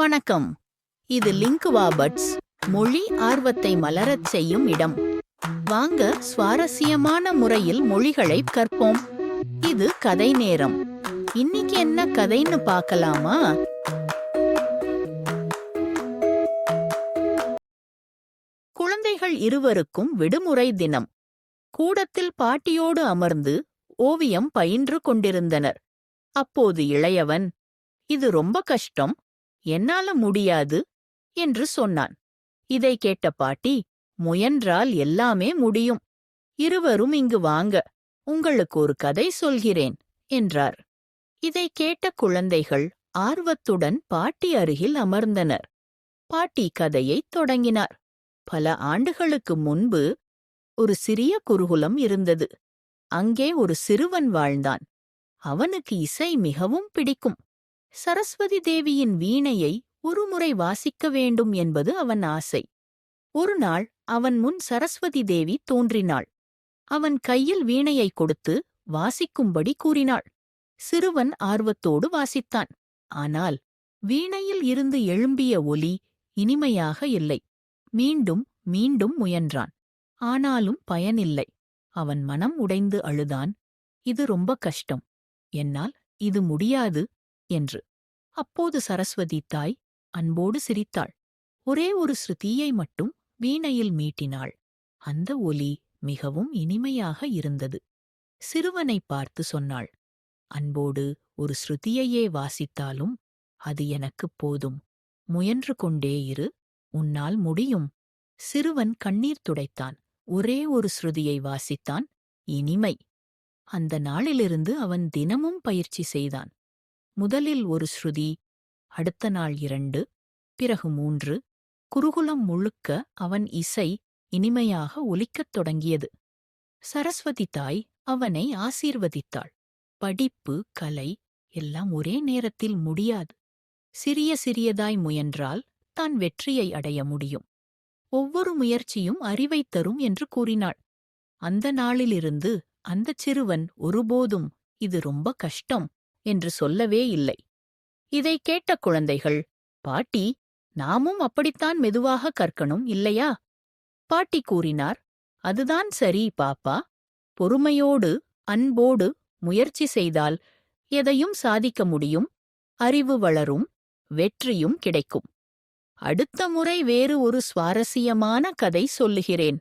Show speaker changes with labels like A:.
A: வணக்கம். இது லிங்க்வா பட்ஸ், மொழி ஆர்வத்தை மலரச் செய்யும் இடம். வாங்க சுவாரஸ்யமான முறையில் மொழிகளை கற்போம். இது கதை நேரம். இன்னைக்கு என்ன கதைன்னு பார்க்கலாமா? குழந்தைகள் இருவருக்கும் விடுமுறை தினம். கூடத்தில் பாட்டியோடு அமர்ந்து ஓவியம் பயின்று கொண்டிருந்தனர். அப்போது இளையவன், இது ரொம்ப கஷ்டம், என்னால முடியாது என்று சொன்னான். இதை கேட்ட பாட்டி, முயன்றால் எல்லாமே முடியும். இருவரும் இங்கு வாங்க, உங்களுக்கு ஒரு கதை சொல்கிறேன் என்றார். இதை கேட்ட குழந்தைகள் ஆர்வத்துடன் பாட்டி அருகில் அமர்ந்தனர். பாட்டி கதையைத் தொடங்கினார். பல ஆண்டுகளுக்கு முன்பு ஒரு சிறிய குருகுலம் இருந்தது. அங்கே ஒரு சிறுவன் வாழ்ந்தான். அவனுக்கு இசை மிகவும் பிடிக்கும். சரஸ்வதி தேவியின் வீணையை ஒருமுறை வாசிக்க வேண்டும் என்பது அவன் ஆசை. ஒரு நாள் அவன் முன் சரஸ்வதி தேவி தோன்றினாள். அவன் கையில் வீணையை கொடுத்து வாசிக்கும்படி கூறினாள். சிறுவன் ஆர்வத்தோடு வாசித்தான். ஆனால் வீணையில் இருந்து எழும்பிய ஒலி இனிமையாக இல்லை. மீண்டும் மீண்டும் முயன்றான். ஆனாலும் பயனில்லை. அவன் மனம் உடைந்து அழுதான். இது ரொம்ப கஷ்டம், என்னால் இது முடியாது என்று. அப்போது சரஸ்வதி தாய் அன்போடு சிரித்தாள். ஒரே ஒரு ஸ்ருதியை மட்டும் வீணையில் மீட்டினாள். அந்த ஒலி மிகவும் இனிமையாக இருந்தது. சிறுவனை பார்த்து சொன்னாள், அன்போடு ஒரு ஸ்ருதியையே வாசித்தாலும் அது எனக்குப் போதும். முயன்று கொண்டே இரு, உன்னால் முடியும். சிறுவன் கண்ணீர் துடைத்தான். ஒரே ஒரு ஸ்ருதியை வாசித்தான். இனிமை. அந்த நாளிலிருந்து அவன் தினமும் பயிற்சி செய்தான். முதலில் ஒரு ஸ்ருதி, அடுத்த நாள் 2, பிறகு 3. குருகுலம் முழுக்க அவன் இசை இனிமையாக ஒலிக்கத் தொடங்கியது. சரஸ்வதி தாய் அவனை ஆசீர்வதித்தாள். படிப்பு, கலை எல்லாம் ஒரே நேரத்தில் முடியாது. சிறிய சிறியதாய் முயன்றால் தான் வெற்றியை அடைய முடியும். ஒவ்வொரு முயற்சியும் அறிவைத் தரும் என்று கூறினாள். அந்த நாளிலிருந்து அந்தச் சிறுவன் ஒருபோதும் இது ரொம்ப கஷ்டம் என்று சொல்லவே இல்லை. இதை கேட்ட குழந்தைகள், பாட்டி, நாமும் அப்படித்தான் மெதுவாக கற்கணும் இல்லையா? பாட்டி கூறினார், அதுதான் சரி பாப்பா. பொறுமையோடு அன்போடு முயற்சி செய்தால் எதையும் சாதிக்க முடியும். அறிவு வளரும், வெற்றியும் கிடைக்கும். அடுத்த முறை வேறு ஒரு சுவாரஸ்யமான கதை சொல்லுகிறேன்.